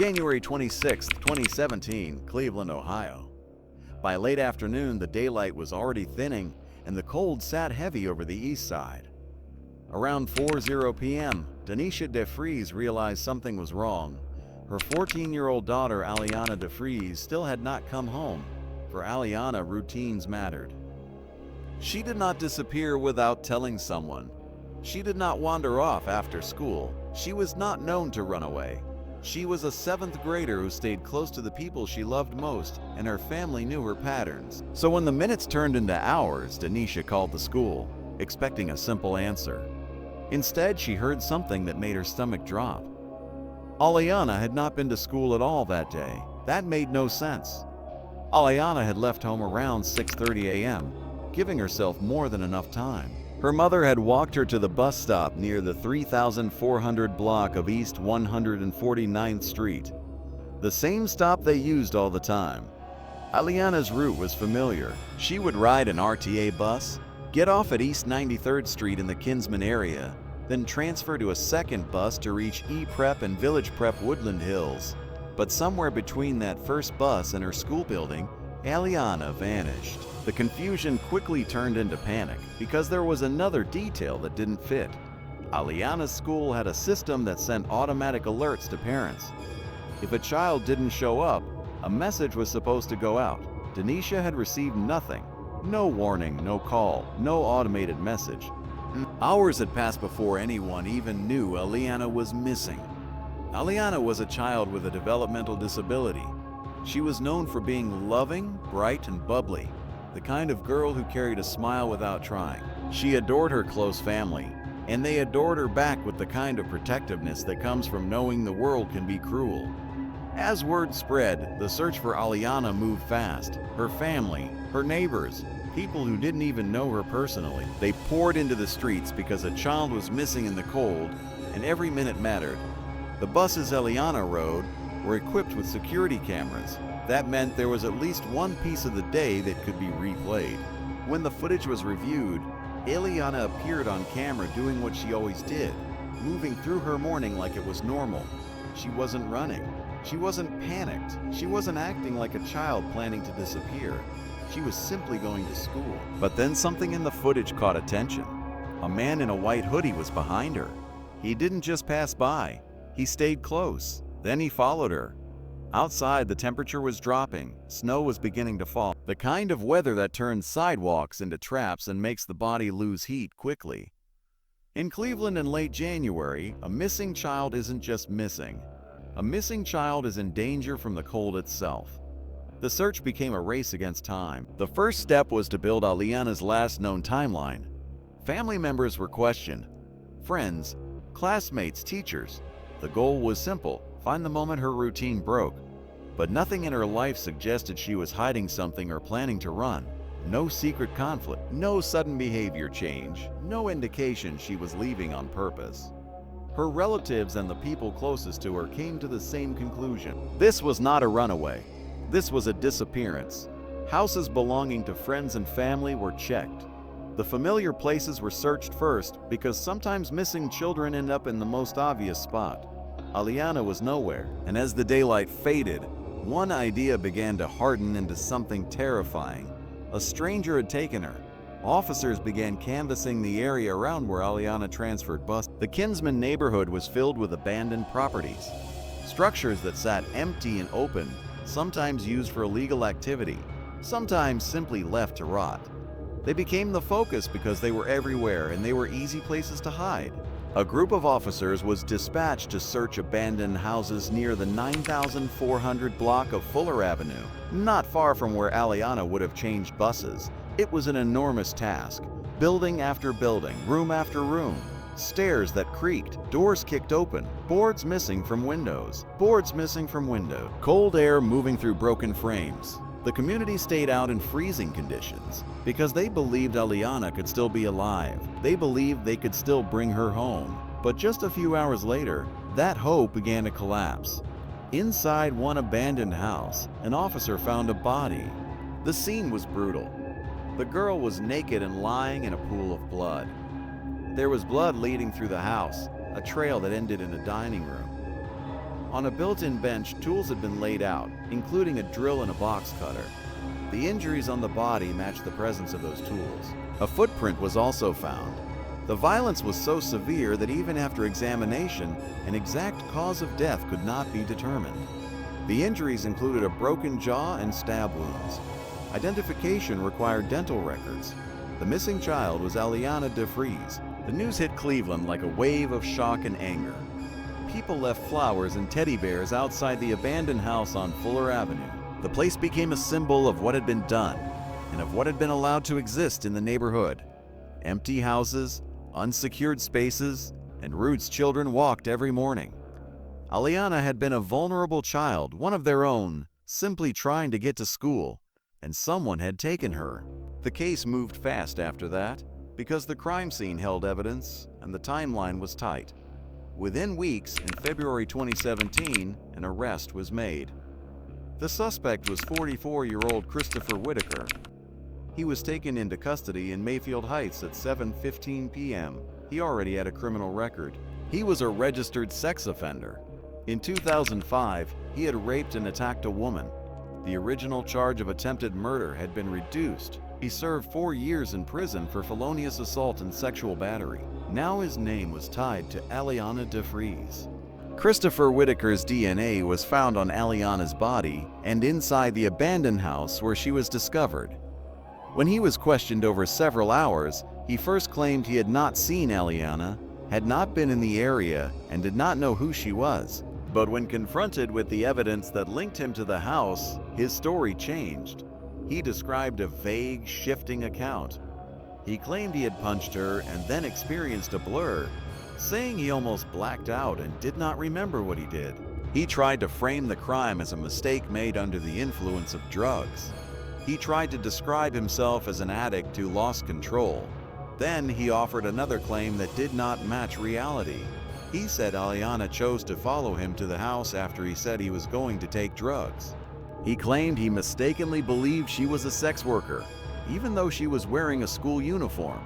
January 26, 2017, Cleveland, Ohio. By late afternoon, the daylight was already thinning and the cold sat heavy over the east side. Around 4:00 p.m., Alianna DeFreeze realized something was wrong. Her 14-year-old daughter, Alianna DeFreeze, still had not come home. For Alianna, routines mattered. She did not disappear without telling someone. She did not wander off after school. She was not known to run away. She was a 7th grader who stayed close to the people she loved most, and her family knew her patterns. So when the minutes turned into hours, Alianna called the school, expecting a simple answer. Instead, she heard something that made her stomach drop. Alianna had not been to school at all that day. That made no sense. Alianna had left home around 6:30 a.m., giving herself more than enough time. Her mother had walked her to the bus stop near the 3400 block of East 149th Street, the same stop they used all the time. Alianna's route was familiar. She would ride an RTA bus, get off at East 93rd Street in the Kinsman area, then transfer to a second bus to reach E-Prep and Village Prep Woodland Hills. But somewhere between that first bus and her school building, Alianna vanished. The confusion quickly turned into panic because there was another detail that didn't fit. Alianna's school had a system that sent automatic alerts to parents. If a child didn't show up, a message was supposed to go out. Alianna had received nothing. No warning, no call, no automated message. Hours had passed before anyone even knew Alianna was missing. Alianna was a child with a developmental disability. She was known for being loving, bright, and bubbly, the kind of girl who carried a smile without trying. She adored her close family, and they adored her back with the kind of protectiveness that comes from knowing the world can be cruel. As word spread, the search for Alianna moved fast. Her family, her neighbors, people who didn't even know her personally, they poured into the streets because a child was missing in the cold, and every minute mattered. The buses Alianna rode were equipped with security cameras. That meant there was at least one piece of the day that could be replayed. When the footage was reviewed, Alianna appeared on camera doing what she always did, moving through her morning like it was normal. She wasn't running. She wasn't panicked. She wasn't acting like a child planning to disappear. She was simply going to school. But then something in the footage caught attention. A man in a white hoodie was behind her. He didn't just pass by. He stayed close. Then he followed her. Outside, the temperature was dropping. Snow was beginning to fall. The kind of weather that turns sidewalks into traps and makes the body lose heat quickly. In Cleveland in late January, a missing child isn't just missing. A missing child is in danger from the cold itself. The search became a race against time. The first step was to build Alianna's last known timeline. Family members were questioned. Friends, classmates, teachers. The goal was simple: find the moment her routine broke. But nothing in her life suggested she was hiding something or planning to run. No secret conflict, no sudden behavior change, no indication she was leaving on purpose. Her relatives and the people closest to her came to the same conclusion. This was not a runaway. This was a disappearance. Houses belonging to friends and family were checked. The familiar places were searched first because sometimes missing children end up in the most obvious spot. Alianna was nowhere, and as the daylight faded, one idea began to harden into something terrifying. A stranger had taken her. Officers began canvassing the area around where Alianna transferred bus. The Kinsman neighborhood was filled with abandoned properties, structures that sat empty and open, sometimes used for illegal activity, sometimes simply left to rot. They became the focus because they were everywhere and they were easy places to hide. A group of officers was dispatched to search abandoned houses near the 9400 block of Fuller Avenue, not far from where Alianna would have changed buses. It was an enormous task. Building after building, room after room, stairs that creaked, doors kicked open, boards missing from windows, cold air moving through broken frames. The community stayed out in freezing conditions because they believed Alianna could still be alive. They believed they could still bring her home. But just a few hours later, that hope began to collapse. Inside one abandoned house, an officer found a body. The scene was brutal. The girl was naked and lying in a pool of blood. There was blood leading through the house, a trail that ended in a dining room. On a built-in bench, tools had been laid out, including a drill and a box cutter. The injuries on the body matched the presence of those tools. A footprint was also found. The violence was so severe that even after examination, an exact cause of death could not be determined. The injuries included a broken jaw and stab wounds. Identification required dental records. The missing child was Alianna DeFreeze. The news hit Cleveland like a wave of shock and anger. People left flowers and teddy bears outside the abandoned house on Fuller Avenue. The place became a symbol of what had been done and of what had been allowed to exist in the neighborhood. Empty houses, unsecured spaces, and routes children walked every morning. Alianna had been a vulnerable child, one of their own, simply trying to get to school, and someone had taken her. The case moved fast after that, because the crime scene held evidence and the timeline was tight. Within weeks, in February 2017, an arrest was made. The suspect was 44-year-old Christopher Whitaker. He was taken into custody in Mayfield Heights at 7:15 p.m. He already had a criminal record. He was a registered sex offender. In 2005, he had raped and attacked a woman. The original charge of attempted murder had been reduced. He served 4 years in prison for felonious assault and sexual battery. Now his name was tied to Alianna DeFreeze. Christopher Whitaker's DNA was found on Alianna's body and inside the abandoned house where she was discovered. When he was questioned over several hours, he first claimed he had not seen Alianna, had not been in the area, and did not know who she was. But when confronted with the evidence that linked him to the house, his story changed. He described a vague, shifting account. He claimed he had punched her and then experienced a blur, saying he almost blacked out and did not remember what he did. He tried to frame the crime as a mistake made under the influence of drugs. He tried to describe himself as an addict who lost control. Then he offered another claim that did not match reality. He said Alianna chose to follow him to the house after he said he was going to take drugs. He claimed he mistakenly believed she was a sex worker, even though she was wearing a school uniform.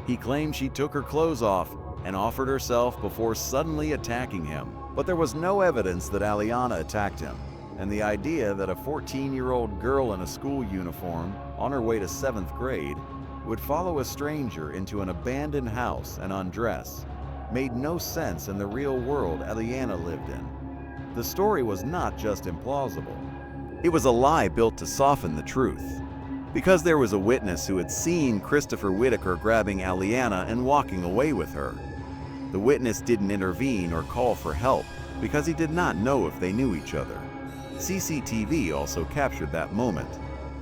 He claimed she took her clothes off and offered herself before suddenly attacking him. But there was no evidence that Alianna attacked him, and the idea that a 14-year-old girl in a school uniform, on her way to 7th grade, would follow a stranger into an abandoned house and undress made no sense in the real world Alianna lived in. The story was not just implausible. It was a lie built to soften the truth. Because there was a witness who had seen Christopher Whitaker grabbing Alianna and walking away with her. The witness didn't intervene or call for help because he did not know if they knew each other. CCTV also captured that moment.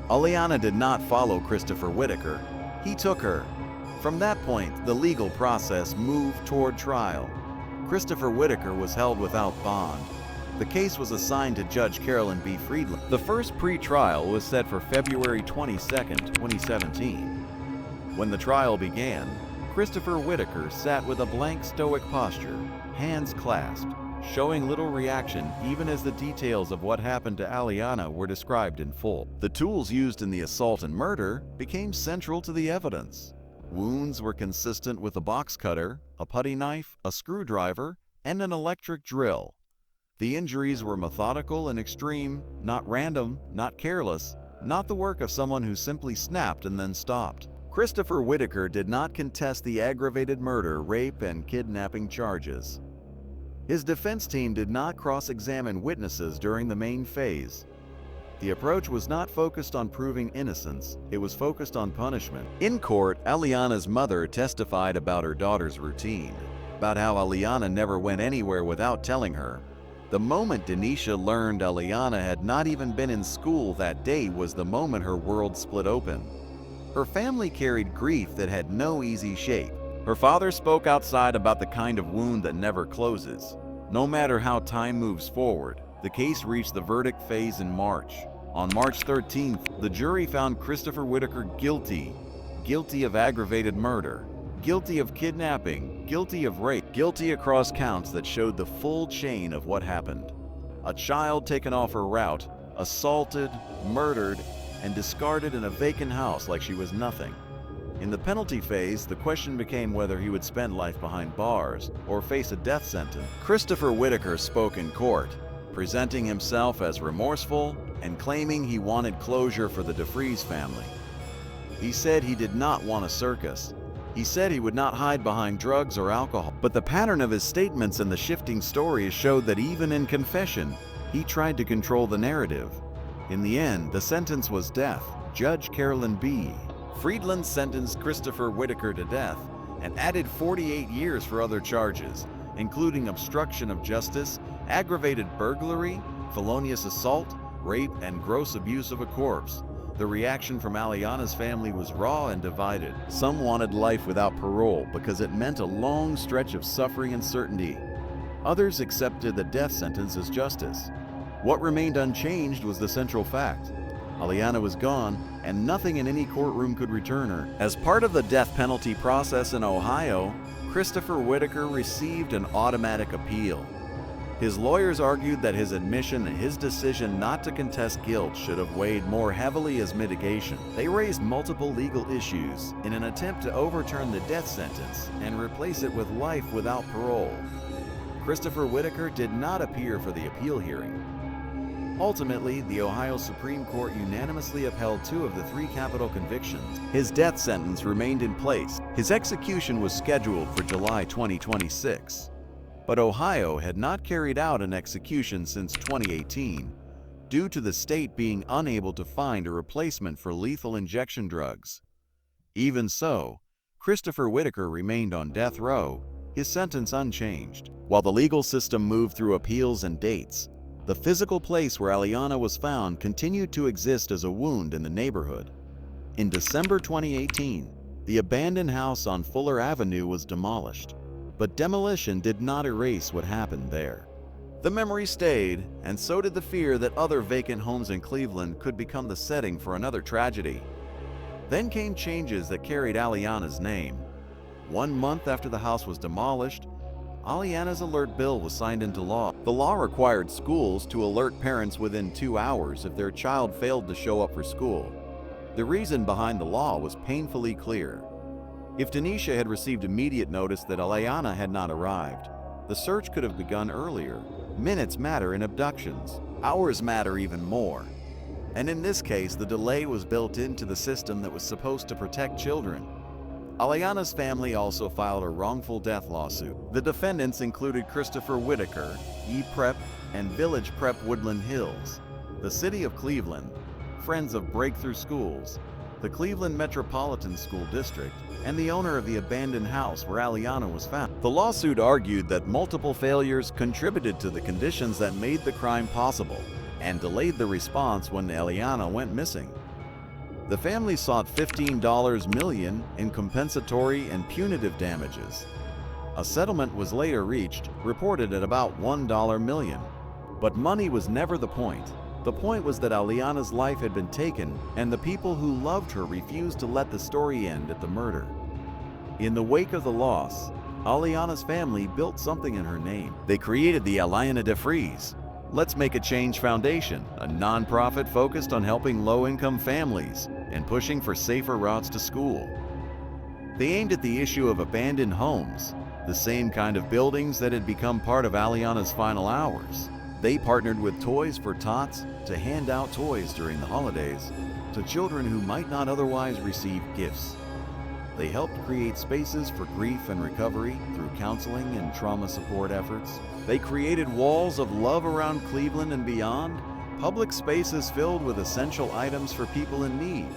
Alianna did not follow Christopher Whitaker. He took her. From that point, the legal process moved toward trial. Christopher Whitaker was held without bond. The case was assigned to Judge Carolyn B. Friedland. The first pre-trial was set for February 22, 2017. When the trial began, Christopher Whitaker sat with a blank, stoic posture, hands clasped, showing little reaction even as the details of what happened to Alianna were described in full. The tools used in the assault and murder became central to the evidence. Wounds were consistent with a box cutter, a putty knife, a screwdriver, and an electric drill. The injuries were methodical and extreme, not random, not careless, not the work of someone who simply snapped and then stopped. Christopher Whitaker did not contest the aggravated murder, rape, and kidnapping charges. His defense team did not cross-examine witnesses during the main phase. The approach was not focused on proving innocence, it was focused on punishment. In court, Alianna's mother testified about her daughter's routine, about how Alianna never went anywhere without telling her. The moment Denisha learned Alianna had not even been in school that day was the moment her world split open. Her family carried grief that had no easy shape. Her father spoke outside about the kind of wound that never closes. No matter how time moves forward, the case reached the verdict phase in March. On March 13th, the jury found Christopher Whitaker guilty. Guilty of aggravated murder, guilty of kidnapping, guilty of rape, guilty across counts that showed the full chain of what happened. A child taken off her route, assaulted, murdered, and discarded in a vacant house like she was nothing. In the penalty phase, the question became whether he would spend life behind bars or face a death sentence. Christopher Whitaker spoke in court, presenting himself as remorseful and claiming he wanted closure for the DeFreeze family. He said he did not want a circus. He said he would not hide behind drugs or alcohol. But the pattern of his statements and the shifting stories showed that even in confession, he tried to control the narrative. In the end, the sentence was death. Judge Carolyn B. Friedland sentenced Christopher Whitaker to death and added 48 years for other charges, including obstruction of justice, aggravated burglary, felonious assault, rape, and gross abuse of a corpse. The reaction from Alianna's family was raw and divided. Some wanted life without parole because it meant a long stretch of suffering and certainty. Others accepted the death sentence as justice. What remained unchanged was the central fact. Alianna was gone, and nothing in any courtroom could return her. As part of the death penalty process in Ohio, Christopher Whitaker received an automatic appeal. His lawyers argued that his admission and his decision not to contest guilt should have weighed more heavily as mitigation. They raised multiple legal issues in an attempt to overturn the death sentence and replace it with life without parole. Christopher Whitaker did not appear for the appeal hearing. Ultimately, the Ohio Supreme Court unanimously upheld 2 of the 3 capital convictions. His death sentence remained in place. His execution was scheduled for July 2026. But Ohio had not carried out an execution since 2018, due to the state being unable to find a replacement for lethal injection drugs. Even so, Christopher Whitaker remained on death row, his sentence unchanged. While the legal system moved through appeals and dates, the physical place where Alianna was found continued to exist as a wound in the neighborhood. In December 2018, the abandoned house on Fuller Avenue was demolished, but demolition did not erase what happened there. The memory stayed, and so did the fear that other vacant homes in Cleveland could become the setting for another tragedy. Then came changes that carried Alianna's name. 1 month after the house was demolished, Alianna's alert bill was signed into law. The law required schools to alert parents within 2 hours if their child failed to show up for school. The reason behind the law was painfully clear. If Denisha had received immediate notice that Alianna had not arrived, the search could have begun earlier. Minutes matter in abductions. Hours matter even more. And in this case, the delay was built into the system that was supposed to protect children. Alianna's family also filed a wrongful death lawsuit. The defendants included Christopher Whitaker, E-Prep, and Village Prep Woodland Hills, the City of Cleveland, Friends of Breakthrough Schools, the Cleveland Metropolitan School District, and the owner of the abandoned house where Alianna was found. The lawsuit argued that multiple failures contributed to the conditions that made the crime possible and delayed the response when Alianna went missing. The family sought $15 million in compensatory and punitive damages. A settlement was later reached, reported at about $1 million. But money was never the point. The point was that Alianna's life had been taken, and the people who loved her refused to let the story end at the murder. In the wake of the loss, Alianna's family built something in her name. They created the Alianna DeFreeze Let's Make a Change Foundation, a nonprofit focused on helping low-income families and pushing for safer routes to school. They aimed at the issue of abandoned homes, the same kind of buildings that had become part of Alianna's final hours. They partnered with Toys for Tots to hand out toys during the holidays to children who might not otherwise receive gifts. They helped create spaces for grief and recovery through counseling and trauma support efforts. They created walls of love around Cleveland and beyond, public spaces filled with essential items for people in need.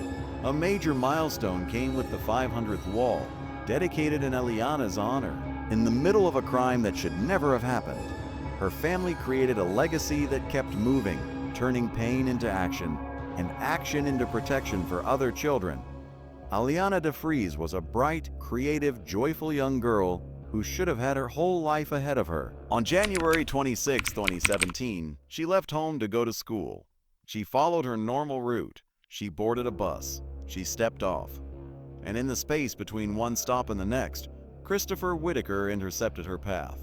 A major milestone came with the 500th wall, dedicated in Alianna's honor. In the middle of a crime that should never have happened, her family created a legacy that kept moving, turning pain into action and action into protection for other children. Alianna DeFreeze was a bright, creative, joyful young girl who should have had her whole life ahead of her. On January 26, 2017, she left home to go to school. She followed her normal route. She boarded a bus. She stepped off. And in the space between one stop and the next, Christopher Whitaker intercepted her path.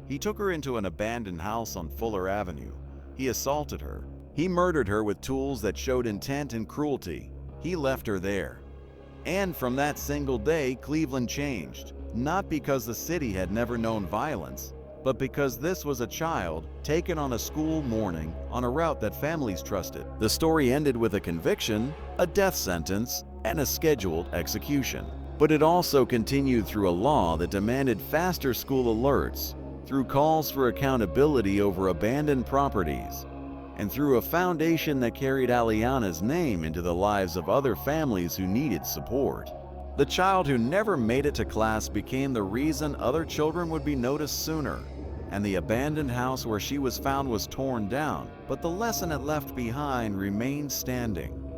He took her into an abandoned house on Fuller Avenue. He assaulted her. He murdered her with tools that showed intent and cruelty. He left her there. And from that single day, Cleveland changed. Not because the city had never known violence, but because this was a child taken on a school morning on a route that families trusted. The story ended with a conviction, a death sentence, and a scheduled execution. But it also continued through a law that demanded faster school alerts, through calls for accountability over abandoned properties, and through a foundation that carried Alianna's name into the lives of other families who needed support. The child who never made it to class became the reason other children would be noticed sooner, and the abandoned house where she was found was torn down, but the lesson it left behind remained standing.